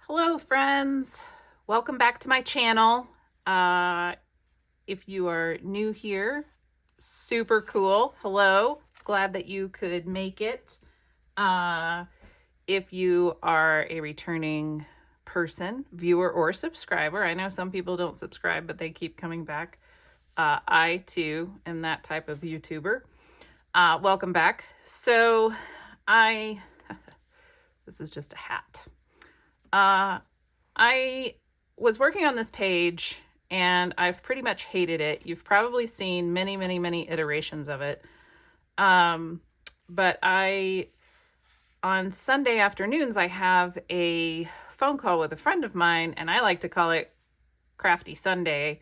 Hello friends, welcome back to my channel. If you are new here, super cool. Hello, glad that you could make it. If you are a returning person, viewer, or subscriber, I know some people don't subscribe, but they keep coming back. I too am that type of YouTuber. Welcome back. So this is just a hat. I was working on this page and I've pretty much hated it. You've probably seen many iterations of it. But on Sunday afternoons, I have a phone call with a friend of mine, and I like to call it Crafty Sunday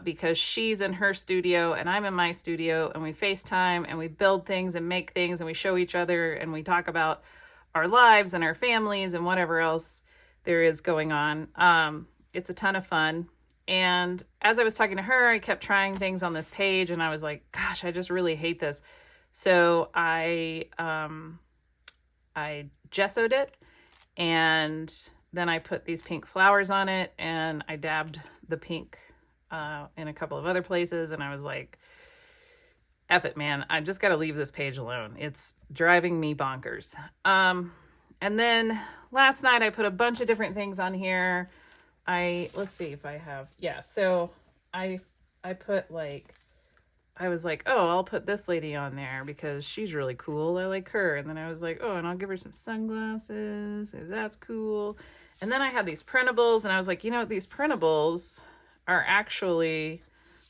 because she's in her studio and I'm in my studio, and we FaceTime and we build things and make things and we show each other and we talk about our lives and our families and whatever else there is going on. It's a ton of fun. And as I was talking to her, I kept trying things on this page and I was like, gosh, I just really hate this. So I gessoed it, and then I put these pink flowers on it, and I dabbed the pink in a couple of other places, and I was like, F it, man. I just got to leave this page alone. It's driving me bonkers. And then last night I put a bunch of different things on here. Let's see if I have, yeah. So I put like, I was like, oh, I'll put this lady on there because she's really cool. I like her. And then I was like, oh, and I'll give her some sunglasses because that's cool. And then I had these printables, and I was like, these printables are actually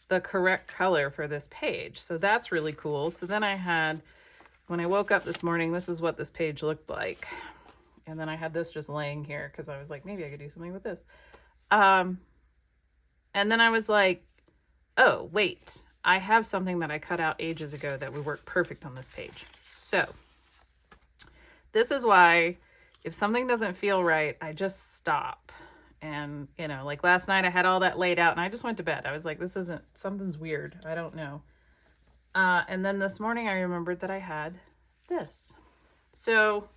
the correct color for this page. So that's really cool. So then when I woke up this morning, this is what this page looked like. And then I had this just laying here because I was like, maybe I could do something with this. And then I was like, oh, wait, I have something that I cut out ages ago that would work perfect on this page. So this is why if something doesn't feel right, I just stop. And, like last night I had all that laid out and I just went to bed. I was like, something's weird. I don't know. And then this morning I remembered that I had this. So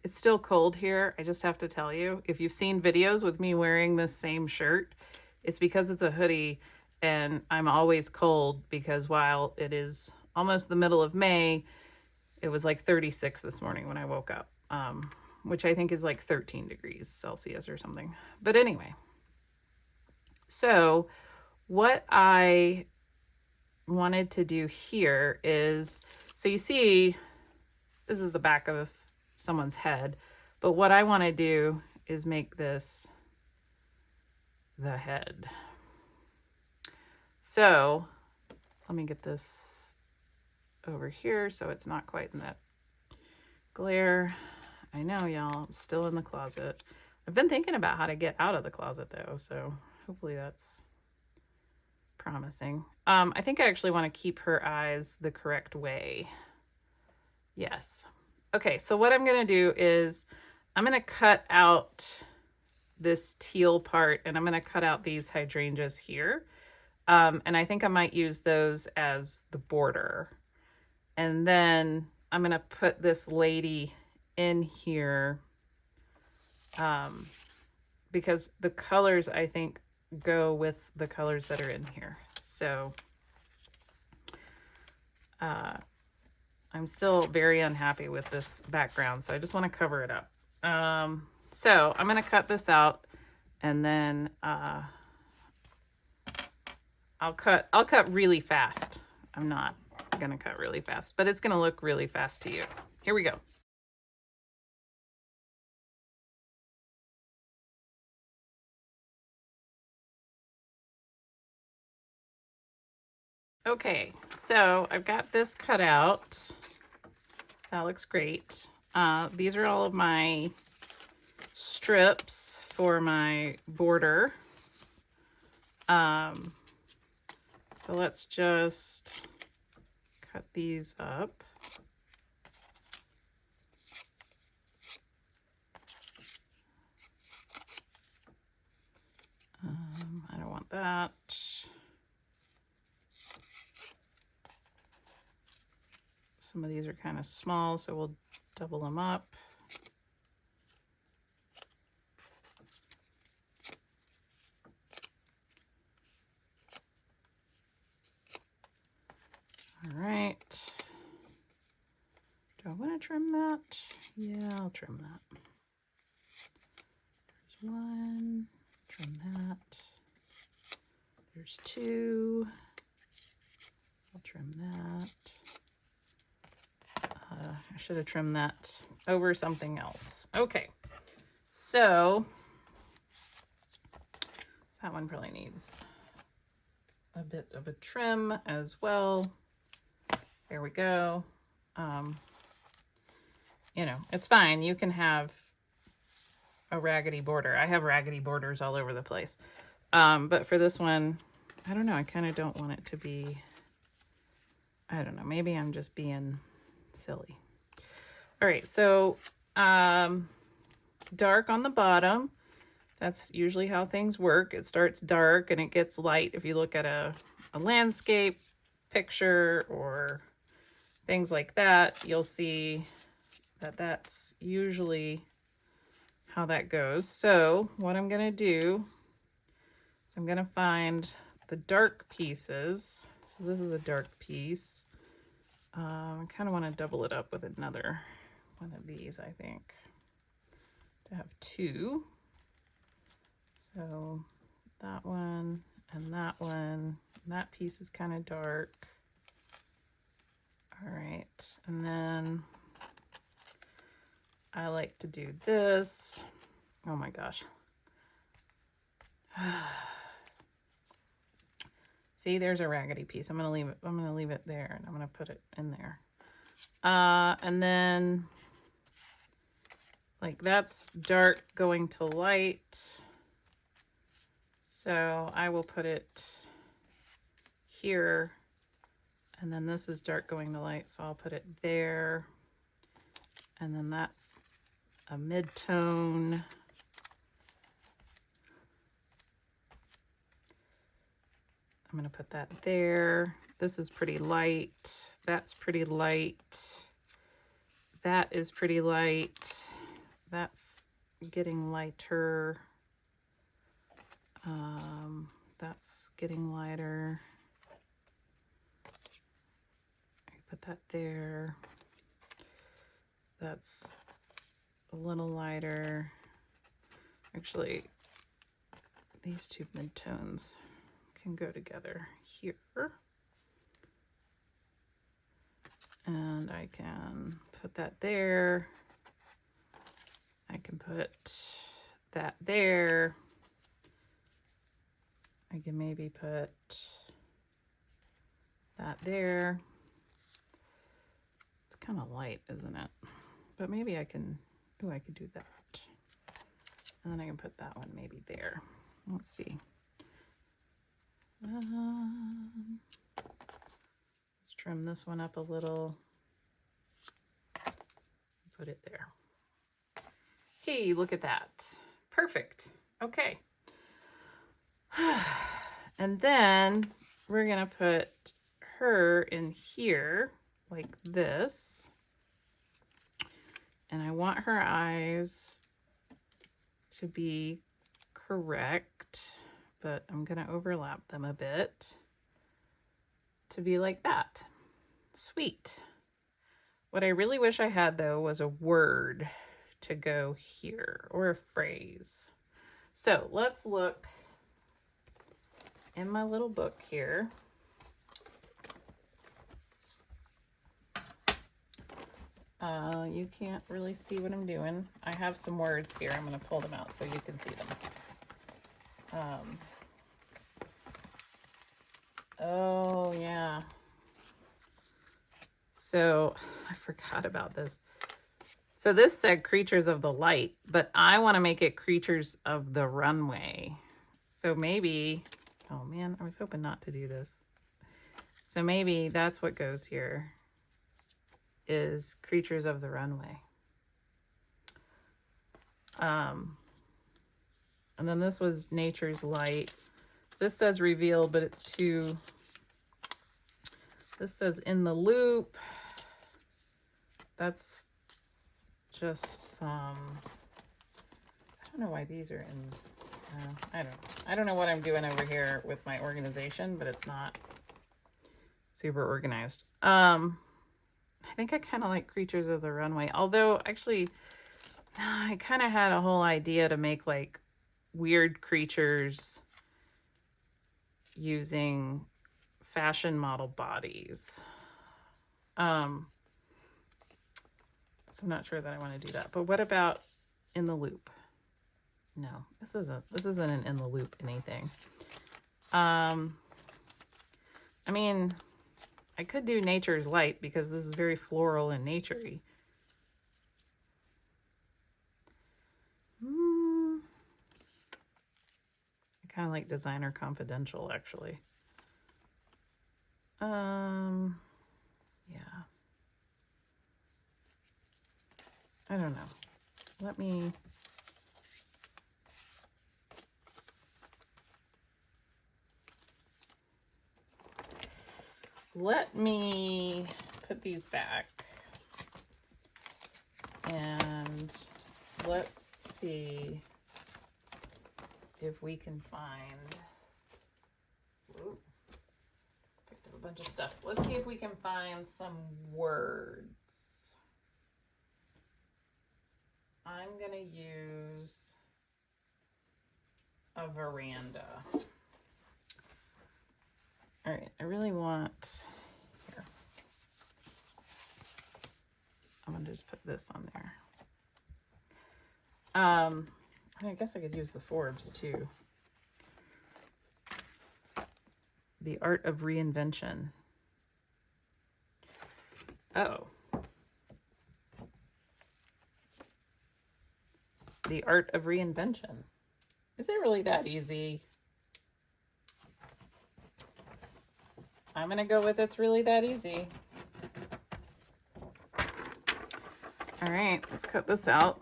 it's still cold here. I just have to tell you, if you've seen videos with me wearing this same shirt, it's because it's a hoodie and I'm always cold because while it is almost the middle of May, it was like 36 this morning when I woke up, which I think is like 13 degrees Celsius or something. But anyway, so what I wanted to do here is, so you see, this is the back of someone's head, but what I want to do is make this the head. So let me get this over here so it's not quite in that glare. I know, y'all, I'm still in the closet. I've been thinking about how to get out of the closet though, so hopefully that's promising. I think I actually want to keep her eyes the correct way. Yes. Okay, so what I'm going to do is I'm going to cut out this teal part, and I'm going to cut out these hydrangeas here. And I think I might use those as the border. And then I'm going to put this lady in here because the colors, I think, go with the colors that are in here. So I'm still very unhappy with this background, so I just want to cover it up. So I'm going to cut this out, and then I'll cut really fast. I'm not going to cut really fast, but it's going to look really fast to you. Here we go. Okay, so I've got this cut out. That looks great. These are all of my strips for my border. So let's just cut these up. I don't want that. Some of these are kind of small, so we'll double them up. right. Do I want to trim that? Yeah, I'll trim that. There's one. Trim that. There's two. I'll trim that. I should have trimmed that over something else. Okay, so that one probably needs a bit of a trim as well. There we go. You know, it's fine. You can have a raggedy border. I have raggedy borders all over the place. But for this one, I don't know. I kind of don't want it to be, I don't know. Maybe I'm just being silly. All right. So, dark on the bottom. That's usually how things work. It starts dark and it gets light. If you look at a landscape picture or things like that, you'll see that that's usually how that goes. So what I'm going to do, I'm going to find the dark pieces. So this is a dark piece. I kind of want to double it up with another one of these, I think, to have two. So that one and that one, and that piece is kind of dark. All right, and then I like to do this. Oh my gosh. See, there's a raggedy piece. I'm gonna leave it there, and I'm gonna put it in there. And then like that's dark going to light. So I will put it here, and then this is dark going to light, so I'll put it there. And then that's a mid-tone. I'm going to put that there. This is pretty light. That's pretty light. That is pretty light. That's getting lighter. That's getting lighter. I put that there. That's a little lighter. Actually, these two midtones can go together here. And I can put that there. I can put that there. I can maybe put that there. It's kind of light, isn't it? But maybe I can, I could do that. And then I can put that one maybe there. Let's see. Let's trim this one up a little. Put it there. Hey, look at that. Perfect. Okay. And then we're gonna put her in here like this. And I want her eyes to be correct, but I'm gonna overlap them a bit to be like that. Sweet. What I really wish I had though was a word to go here, or a phrase. So let's look in my little book here. You can't really see what I'm doing. I have some words here. I'm going to pull them out so you can see them. Oh, yeah. So I forgot about this. So this said creatures of the light, but I want to make it creatures of the runway. So maybe, oh man, I was hoping not to do this. So maybe that's what goes here, is creatures of the runway. And then this was nature's light. This says revealed, but it's too, this says in the loop. That's just some, I don't know why these are in, I don't know what I'm doing over here with my organization, but it's not super organized. I think I kind of like Creatures of the Runway, although actually I kind of had a whole idea to make like weird creatures using fashion model bodies. So I'm not sure that I want to do that. But what about In the Loop? No, this isn't an In the Loop anything. I mean, I could do Nature's Light because this is very floral and naturey. I kind of like Designer Confidential, actually. Yeah. I don't know. Let me put these back and let's see if we can find, whoa, picked up a bunch of stuff. Let's see if we can find some words. I'm gonna use a veranda. All right, I really want, here, I'm gonna just put this on there. I guess I could use the Forbes too. The Art of Reinvention. Oh. The Art of Reinvention. Is it really that easy? I'm gonna go with it's really that easy. All right, let's cut this out.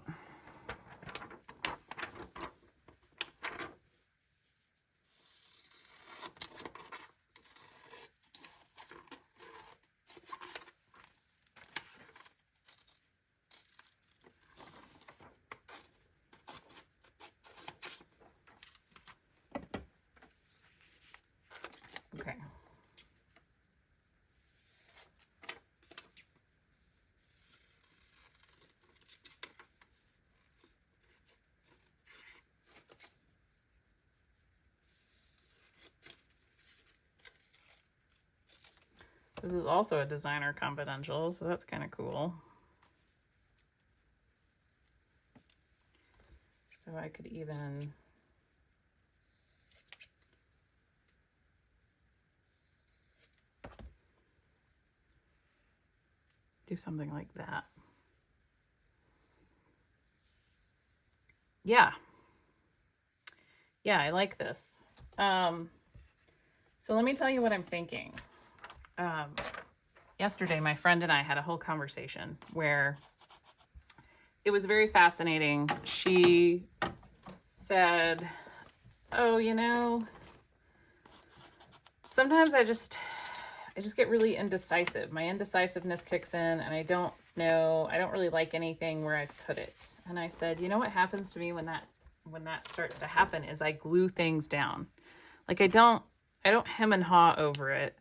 Okay. This is also a Designer Confidential, so that's kind of cool. So I could even do something like that. Yeah. Yeah, I like this. So let me tell you what I'm thinking. Yesterday, my friend and I had a whole conversation where it was very fascinating. She said, oh, you know, sometimes I just get really indecisive. My indecisiveness kicks in and I don't really like anything where I've put it. And I said, you know what happens to me when that starts to happen is I glue things down. Like I don't hem and haw over it.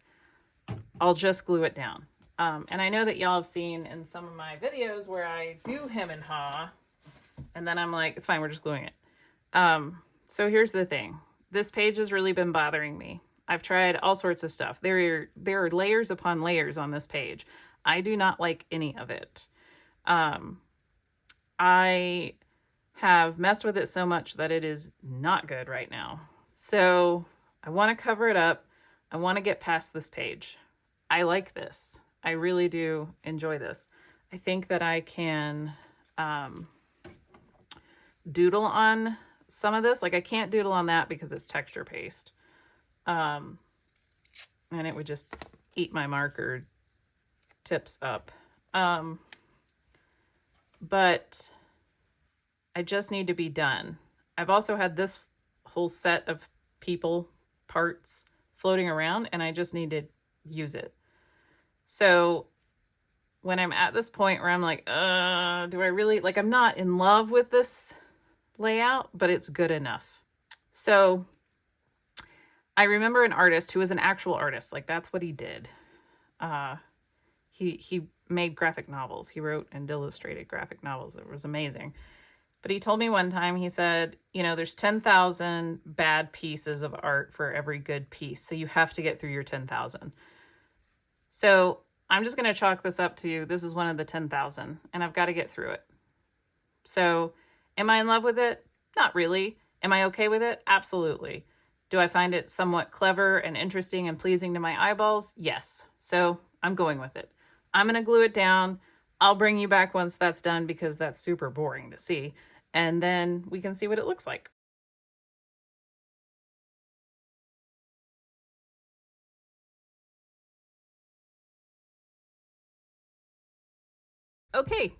I'll just glue it down. And I know that y'all have seen in some of my videos where I do hem and haw and then I'm like, it's fine, we're just gluing it. So here's the thing. This page has really been bothering me. I've tried all sorts of stuff. There are layers upon layers on this page. I do not like any of it. I have messed with it so much that it is not good right now. So I want to cover it up. I want to get past this page. I like this. I really do enjoy this. I think that I can doodle on some of this. Like I can't doodle on that because it's texture paste. And it would just eat my marker tips up. But I just need to be done. I've also had this whole set of people parts floating around and I just need to use it. So when I'm at this point where I'm like, do I really, like, I'm not in love with this layout, but it's good enough. So I remember an artist who was an actual artist, like that's what he did. He made graphic novels. He wrote and illustrated graphic novels. It was amazing. But he told me one time, he said, there's 10,000 bad pieces of art for every good piece. So you have to get through your 10,000. So I'm just going to chalk this up to, this is one of the 10,000, and I've got to get through it. So am I in love with it? Not really. Am I okay with it? Absolutely. Do I find it somewhat clever and interesting and pleasing to my eyeballs? Yes. So I'm going with it. I'm going to glue it down. I'll bring you back once that's done because that's super boring to see. And then we can see what it looks like. Okay.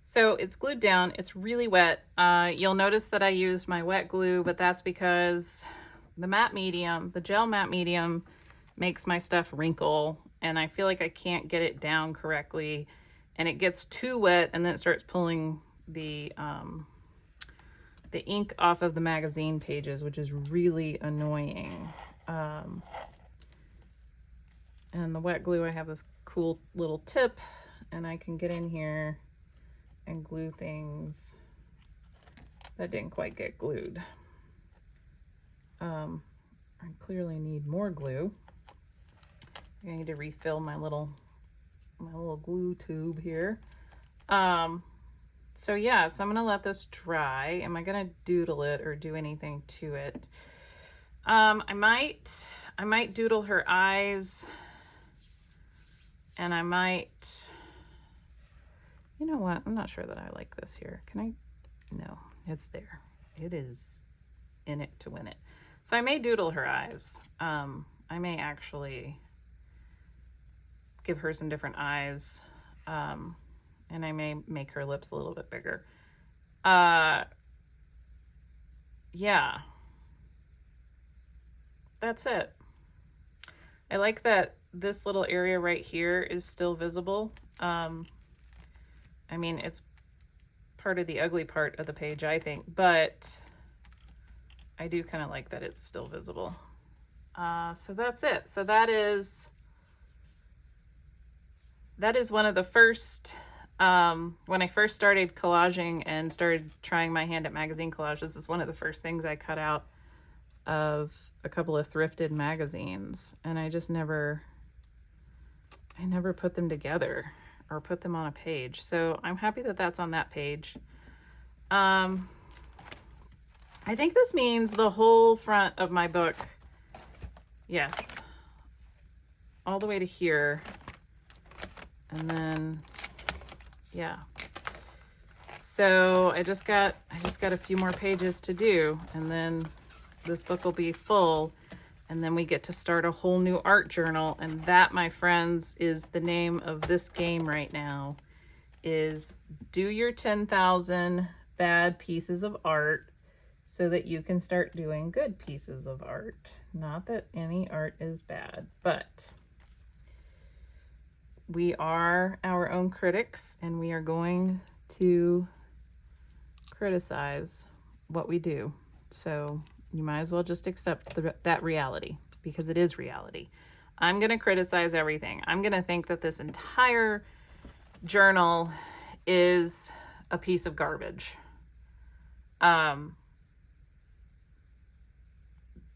So it's glued down. It's really wet. You'll notice that I used my wet glue, but that's because the matte medium, the gel matte medium, makes my stuff wrinkle, and I feel like I can't get it down correctly, and it gets too wet, and then it starts pulling the ink off of the magazine pages, which is really annoying. And the wet glue, I have this cool little tip, and I can get in here and glue things that didn't quite get glued. I clearly need more glue. I need to refill my little glue tube here. So yeah, so I'm gonna let this dry. Am I gonna doodle it or do anything to it? I might doodle her eyes, and I might, you know what? I'm not sure that I like this here. Can I? No, it's there. It is in it to win it. So I may doodle her eyes. I may actually give her some different eyes. And I may make her lips a little bit bigger. Yeah. That's it. I like that this little area right here is still visible. I mean, it's part of the ugly part of the page, I think, but I do kind of like that it's still visible. So that's it. So that is one of the first, when I first started collaging and started trying my hand at magazine collage, this is one of the first things I cut out of a couple of thrifted magazines, and I never put them together or put them on a page. So I'm happy that that's on that page. I think this means the whole front of my book. Yes. All the way to here. And then, yeah. So I just got a few more pages to do, and then this book will be full, and then we get to start a whole new art journal. And that, my friends, is the name of this game right now, is do your 10,000 bad pieces of art so that you can start doing good pieces of art. Not that any art is bad, but we are our own critics, and we are going to criticize what we do. So you might as well just accept that reality, because it is reality. I'm going to criticize everything. I'm going to think that this entire journal is a piece of garbage.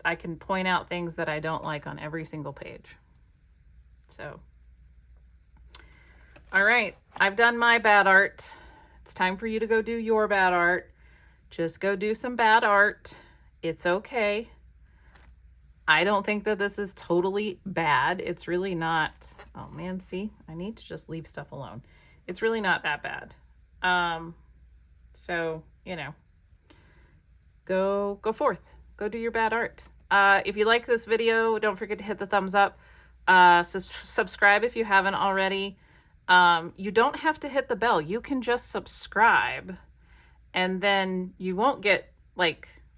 I can point out things that I don't like on every single page. So, all right, I've done my bad art. It's time for you to go do your bad art. Just go do some bad art. It's okay. I don't think that this is totally bad. It's really not. Oh man, see, I need to just leave stuff alone. It's really not that bad. So, go forth. Go do your bad art. If you like this video, don't forget to hit the thumbs up. Subscribe if you haven't already. You don't have to hit the bell. You can just subscribe, and then you won't get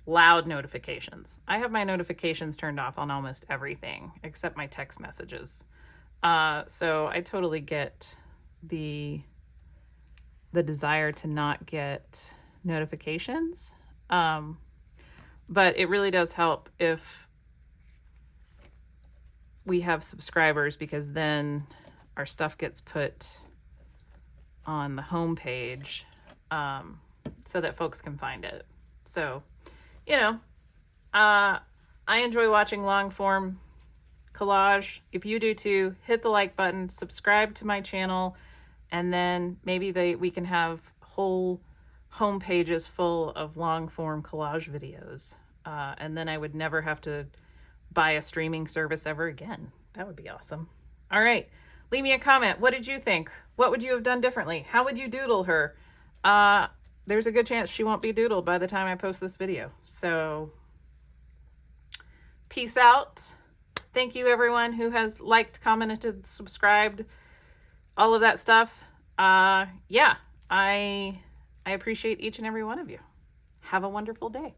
loud notifications. I have my notifications turned off on almost everything except my text messages. So I totally get the desire to not get notifications. But it really does help if we have subscribers, because then our stuff gets put on the homepage, so that folks can find it. So, you know, I enjoy watching long form collage. If you do too, hit the like button, subscribe to my channel, and then maybe we can have whole home pages full of long form collage videos. And then I would never have to buy a streaming service ever again. That would be awesome. All right. Leave me a comment. What did you think? What would you have done differently? How would you doodle her? There's a good chance she won't be doodled by the time I post this video. So peace out. Thank you everyone who has liked, commented, subscribed, all of that stuff. Yeah, I appreciate each and every one of you. Have a wonderful day.